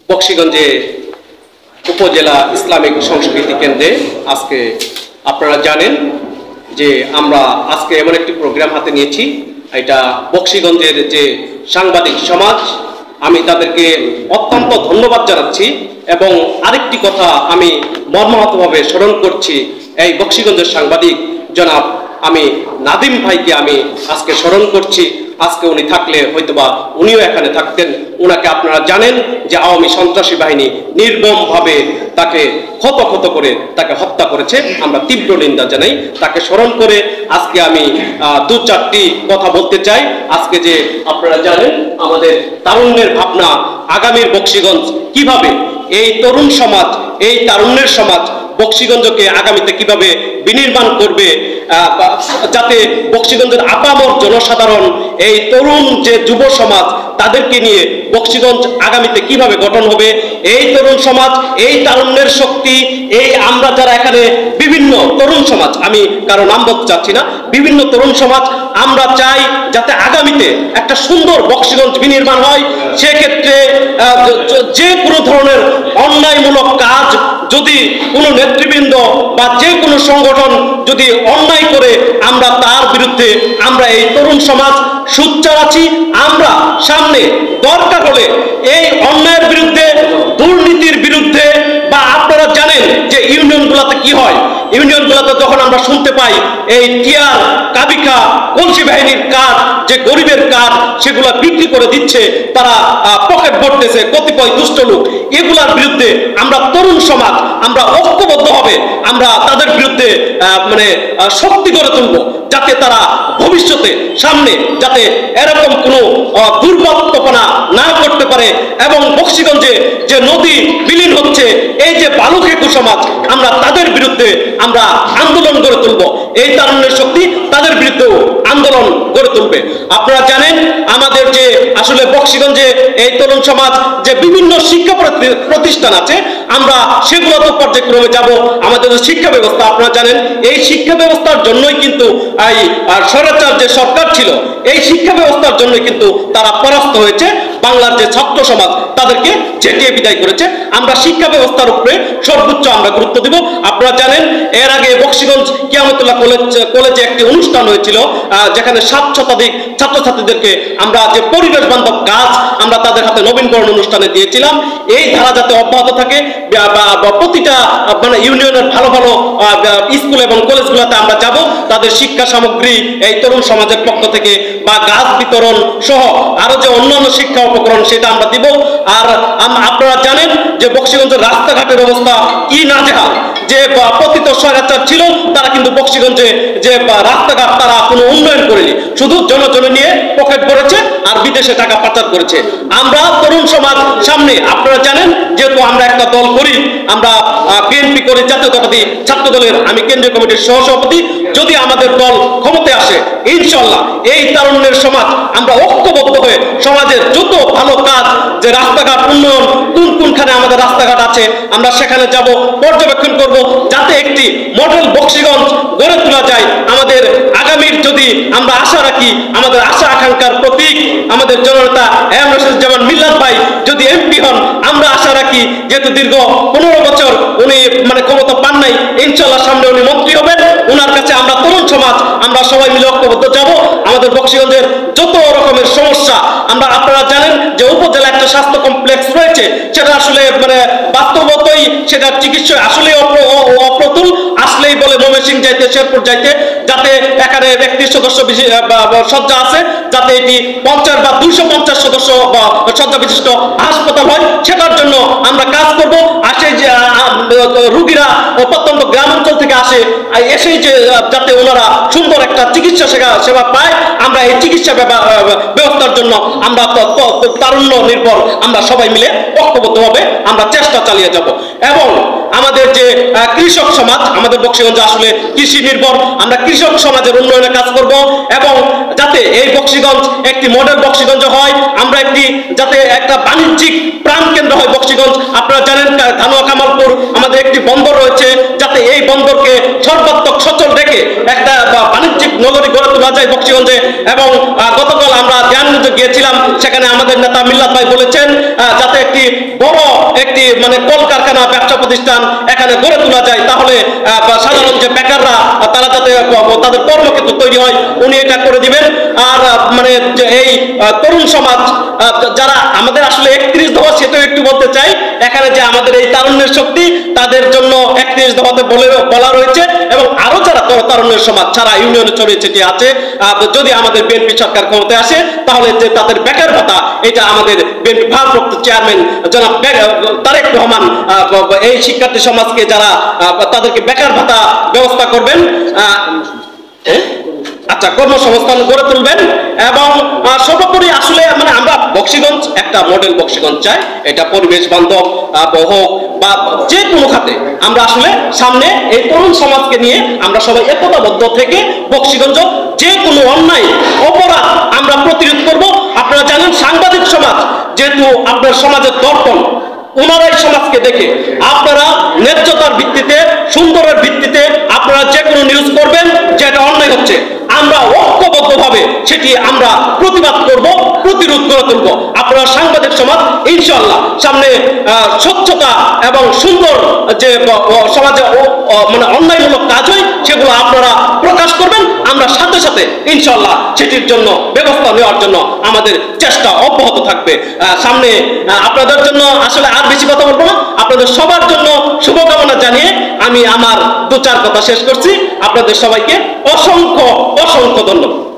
বক্সিগঞ্জে উপজেলা ইসলামিক সংস্কৃতি কেন্দ্রে আজকে আপনারা জানেন যে আমরা আজকে এমন একটি প্রোগ্রাম হাতে নিয়েছি। এটা বক্সিগঞ্জের যে সাংবাদিক সমাজ, আমি তাদেরকে অত্যন্ত ধন্যবাদ জানাচ্ছি এবং আরেকটি কথা আমি মর্মাহতভাবে স্মরণ করছি। এই বক্সিগঞ্জের সাংবাদিক জনাব আমি নাদিম ভাইকে আমি আজকে স্মরণ করছি। আজকে উনি থাকলে হয়তোবা উনিও এখানে থাকতেন। উনাকে আপনারা জানেন যে আওয়ামী সন্ত্রাসী বাহিনী নির্মমভাবে তাকে ক্ষত ক্ষত করে তাকে হত্যা করেছে। আমরা তীব্র নিন্দা জানাই। তাকে স্মরণ করে আজকে আমি দু চারটি কথা বলতে চাই। আজকে যে আপনারা জানেন আমাদের তারুণ্যের ভাবনা, আগামীর বক্সিগঞ্জ কিভাবে এই তরুণ সমাজ, এই তারুণ্যের সমাজ বক্সিগঞ্জকে আগামীতে কিভাবে বিনির্মাণ করবে, যাতে বক্সিগঞ্জের আপামর জনসাধারণ, এই তরুণ যে যুব সমাজ, তাদেরকে নিয়ে বক্সিগঞ্জ আগামীতে কিভাবে গঠন হবে। এই তরুণ সমাজ, এই তারুণ্যের শক্তি, এই আমরা যারা এখানে বিভিন্ন তরুণ সমাজ, আমি কারো নাম বলতে চাচ্ছি না, বিভিন্ন তরুণ সমাজ আমরা চাই যাতে আগামীতে একটা সুন্দর বক্সিগঞ্জ বিনির্মাণ হয়। সেক্ষেত্রে যে কোনো ধরনের অন্যায়মূলক কাজ যদি কোনো নেতৃবৃন্দ বা যে কোনো সংগঠন যদি অন্যায় করে, আমরা তার বিরুদ্ধে, আমরা এই তরুণ সমাজ সোচ্চার আছি। আমরা সামনে দরকার হলে এই অন্যায়ের বিরুদ্ধে, দুর্নীতির বিরুদ্ধে, বা আপনারা জানেন যে ইউনিয়নগুলোতে কি হয়, ইউনিয়নগুলোতে যখন আমরা শুনতে পাই এই টিয়ার, কাবিখা, কলসি বাহিনীর কাজ, যে গরিবের কাজ, সেগুলো বিক্রি করে দিচ্ছে, তারা পকেট ভরতেছে কতিপয় দুষ্ট লোক, এগুলার বিরুদ্ধে আমরা তরুণ সমাজ আমরা ঐক্যবদ্ধ হবে, আমরা তাদের বিরুদ্ধে শক্তি গড়ে তুলব, যাতে তারা ভবিষ্যতে সামনে যাতে এরকম কোনো দুর্বৃত্তপনা না করতে পারে। এবং বক্সিগঞ্জে যে নদী বিলীন হচ্ছে, এই যে বালুখেকু সমাজ, আমরা তাদের বিরুদ্ধে আমরা আন্দোলন গড়ে তুলব। এই তারুণ্যের শক্তি তাদের বিরুদ্ধেও আন্দোলন গড়ে তুলবে। আপনারা জানেন আমাদের যে আসলে বক্সিগঞ্জে এই তরুণ সমাজ যে বিভিন্ন শিক্ষা প্রতিষ্ঠান আছে, আমরা সেগুলো তো পর্যায়ক্রমে যাব। আমাদের শিক্ষা ব্যবস্থা আপনারা জানেন, এই শিক্ষা ব্যবস্থার জন্যই কিন্তু এই স্বৈরাচার যে সরকার ছিল, এই শিক্ষা ব্যবস্থার জন্যই কিন্তু তারা পরাস্ত হয়েছে। বাংলার যে ছাত্র সমাজ তাদেরকে ঝেঁটিয়ে বিদায় করেছে। আমরা শিক্ষা ব্যবস্থার উপরে সর্বোচ্চ আমরা গুরুত্ব দিব। আপনারা জানেন এর আগে বক্সিগঞ্জ কিয়ামতুল্লাহ কলেজে একটি অনুষ্ঠান হয়েছিল, যেখানে 7 শতাধিক ছাত্রছাত্রীদেরকে আমরা যে পরিবেশ বান্ধব গাছ আমরা তাদের হাতে নবীনবরণ অনুষ্ঠানে দিয়েছিলাম। এই ধারা যাতে অব্যাহত থাকে, প্রতিটা ইউনিয়নের ভালো ভালো স্কুল এবং কলেজগুলোতে আমরা যাব, তাদের শিক্ষা সামগ্রী এই তরুণ সমাজের পক্ষ থেকে বা গাছ বিতরণ সহ আরো যে অন্যান্য শিক্ষা উপকরণ সেটা আমরা দিব। আর আপনারা জানেন যে বক্সিগঞ্জের রাস্তাঘাটের অবস্থা কি নাজেহাল। যে পতিত স্বৈরাচার ছিল তারা কিন্তু বক্সিগঞ্জে যে রাস্তাঘাট তারা কোনো উন্নয়ন করেনি, শুধু জনজনে নিয়ে পকেট ভরেছে আর বিদেশে টাকা পাচার করেছে। আমরা তরুণ সমাজ সামনে, আপনারা জানেন যেহেতু আমরা একটা দল করি, আমরা বিএনপি করি, জাতীয়তাবাদী ছাত্র দলের আমি কেন্দ্রীয় কমিটির সহসভাপতি। যদি আমাদের দল ক্ষমতায় আসে, ইনশাল্লাহ এই তারুণ্যের সমাজ আমরা ঐক্যবদ্ধ হয়ে সমাজের যত ভালো কাজ, যে রাস্তাঘাট উন্নয়ন, কোনখানে আমাদের রাস্তাঘাট আছে, আমরা সেখানে যাব, পর্যবেক্ষণ করব, যাতে একটি মডেল বক্সিগঞ্জ গড়ে তোলা যায়। আমাদের আগামীর যদি আমরা আশা রাখি, আমাদের আশা আকাঙ্ক্ষার প্রতীক আমাদের জননেতা এম রশিদুজ্জামান মিল্লাত ভাই যদি এমপি হন, আমরা আশা রাখি যেহেতু দীর্ঘ 15 বছর উনি ক্ষমতা পান নাই, ইনশাল্লাহ সামনে উনি মন্ত্রী হবেন। ওনার কাছে আমরা তরুণ সমাজ আমরা সবাই মিলে ঐক্যবদ্ধ যাব। আমাদের বক্সিগঞ্জের যত রকমের সমস্যা, আপনারা জানেন যে উপজেলা একটা স্বাস্থ্য কমপ্লেক্স রয়েছে, সেটা আসলে বাস্তবতই সেটার চিকিৎসা আসলে অপ্রতুল। আসলেই বলে ময়মনসিংহ যাইতে, শেরপুর যাইতে, যাতে এখানে 31 সদস্য শয্যা আছে, যাতে এটি 50 বা 250 সদস্য শয্যা বিশিষ্ট হাসপাতাল হয়, সেটার জন্য আমরা কাজ করব। আসে যে রুগীরা প্রত্যন্ত গ্রাম অঞ্চল থেকে আসে, এসেই যে যাতে ওনারা সুন্দর একটা চিকিৎসা সেবা পায়, আমরা এই চিকিৎসা ব্যবস্থার জন্য আমরা তারুণ্য নির্ভর আমরা সবাই মিলে ঐক্যবদ্ধভাবে আমরা চেষ্টা চালিয়ে যাব। এবং আমাদের যে কৃষক সমাজ, আমাদের বক্সিগঞ্জ আসলে কৃষি নির্ভর, আমরা কৃষক সমাজের উন্নয়নে কাজ করব এবং যাতে এই বক্সিগঞ্জ একটি মডেল বক্সিগঞ্জ হয়, আমরা যাতে একটা বাণিজ্যিক প্রাণ কেন্দ্র হয় বক্সিগঞ্জ। আপনারা জানেন ধানুয়া কামালপুর আমাদের একটি বন্দর রয়েছে, যাতে এই বন্দরকে সর্বাত্মক সচল রেখে একটা বাণিজ্যিক নগরী গড়ে তোলা যায় বক্সিগঞ্জে। এবং গতকাল আমরা ধ্যানগঞ্জে গিয়েছিলাম, সেখানে আমাদের নেতা মিল্লাত ভাই বলেছেন যাতে একটি বড় একটি মানে কলকারখানা ব্যবসা প্রতিষ্ঠান এখানে গড়ে তোলা যায়, তাহলে সাধারণ যে বেকাররা তারা যাতে তাদের কর্মক্ষেত্র তৈরি হয়, উনি এটা করে দিবেন। আর মানে এই তরুণ সমাজ যারা আমাদের আসলে 31 দফা, সেটাও একটু বলতে চাই, এখানে যে আমাদের এই তারুণ্যের শক্তি তাদের জন্য 31 দফাতে বলা রয়েছে, এবং আরো যারা তারুণ্যের সমাজ সারা ইউনিয়নে ছড়িয়ে ছিটিয়ে আছে, যদি আমাদের বিএনপি সরকার ক্ষমতায় আসে তাহলে যে তাদের বেকার ভাতা, এটা আমাদের বিএনপি ভারপ্রাপ্ত চেয়ারম্যান জনাব তারেক রহমান এই শিক্ষার্থী সমাজকে যারা তাদেরকে বেকার ভাতা ব্যবস্থা করবেন, আচ্ছা কর্মসংস্থান গড়ে তুলবেন। এবং সর্বোপরি আসলে মানে আমরা বক্সিগঞ্জ একটা মডেল বক্সিগঞ্জ চাই, এটা পরিবেশ বান্ধব হোক বা যে কোনো খাতে আমরা আসলে সামনে এই তরুণ সমাজকে নিয়ে আমরা সবাই একতাবদ্ধ থেকে বক্সিগঞ্জ যে কোনো অন্যায় অপরাধ আমরা প্রতিরোধ করব। আপনারা জানেন সাংবাদিক সমাজ যেহেতু আপনার সমাজের দর্পণ, ওনারাই সমাজকে দেখে আপনারা ন্যায্যতার ভিত্তিতে, সুন্দরের ভিত্তিতে আপনারা যে কোনো নিউজ করবেন যেটা অন্যায় হচ্ছে, আমরা ঐক্যবদ্ধভাবে সেটি আমরা প্রতিবাদ করব, প্রতিরোধ করে তুলব। আপনারা সাংবাদিক সমাজ ইনশাআল্লাহ সামনে স্বচ্ছতা এবং সুন্দর যে সমাজে মানে অন্যায়মূলক কাজ হয় সেগুলো আপনারা প্রকাশ করবেন, আমরা সাথে সাথে ইনশাআল্লাহ সেটির জন্য ব্যবস্থা নেওয়ার জন্য আমাদের চেষ্টা অব্যাহত থাকবে। সামনে আপনাদের জন্য আসলে আর বেশি কথা বলবো না, আপনাদের সবার জন্য শুভকামনা জানিয়ে আমি আমার 2-4 কথা শেষ করছি। আপনাদের সবাইকে অসংখ্য অসংখ্য ধন্যবাদ।